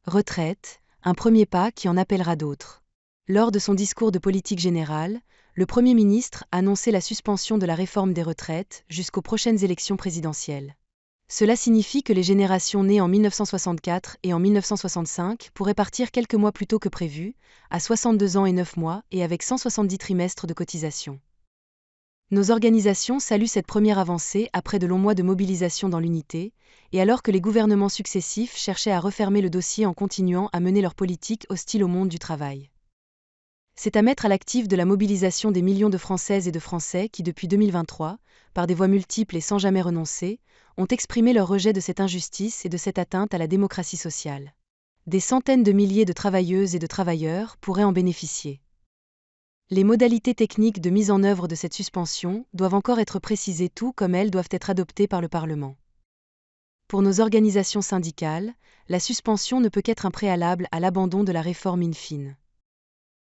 Retraite, un premier pas qui en appellera d'autres. Lors de son discours de politique générale, le Premier ministre a annoncé la suspension de la réforme des retraites jusqu'aux prochaines élections présidentielles. Cela signifie que les générations nées en 1964 et en 1965 pourraient partir quelques mois plus tôt que prévu, à 62 ans et 9 mois et avec 170 trimestres de cotisation. Nos organisations saluent cette première avancée après de longs mois de mobilisation dans l'unité, et alors que les gouvernements successifs cherchaient à refermer le dossier en continuant à mener leur politique hostile au monde du travail. C'est à mettre à l'actif de la mobilisation des millions de Françaises et de Français qui, depuis 2023, par des voies multiples et sans jamais renoncer, ont exprimé leur rejet de cette injustice et de cette atteinte à la démocratie sociale. Des centaines de milliers de travailleuses et de travailleurs pourraient en bénéficier. Les modalités techniques de mise en œuvre de cette suspension doivent encore être précisées tout comme elles doivent être adoptées par le Parlement. Pour nos organisations syndicales, la suspension ne peut qu'être un préalable à l'abandon de la réforme in fine.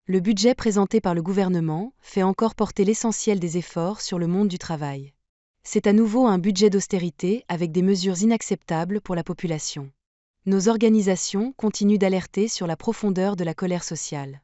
Le budget présenté par le gouvernement fait encore porter l'essentiel des efforts sur le monde du travail. C'est à nouveau un budget d'austérité avec des mesures inacceptables pour la population. Nos organisations continuent d'alerter sur la profondeur de la colère sociale.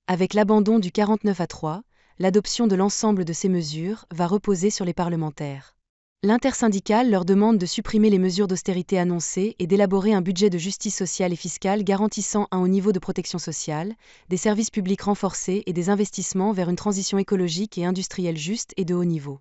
Avec l'abandon du 49-3, l'adoption de l'ensemble de ces mesures va reposer sur les parlementaires. L'intersyndicale leur demande de supprimer les mesures d'austérité annoncées et d'élaborer un budget de justice sociale et fiscale garantissant un haut niveau de protection sociale, des services publics renforcés et des investissements vers une transition écologique et industrielle juste et de haut niveau.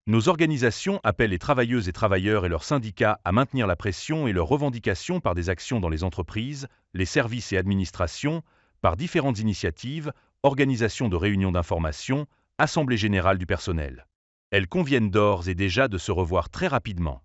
Nos organisations appellent les travailleuses et travailleurs et leurs syndicats à maintenir la pression et leurs revendications par des actions dans les entreprises, les services et administrations, par différentes initiatives, organisations de réunions d'information, assemblées générales du personnel. Elles conviennent d'ores et déjà de se revoir très rapidement.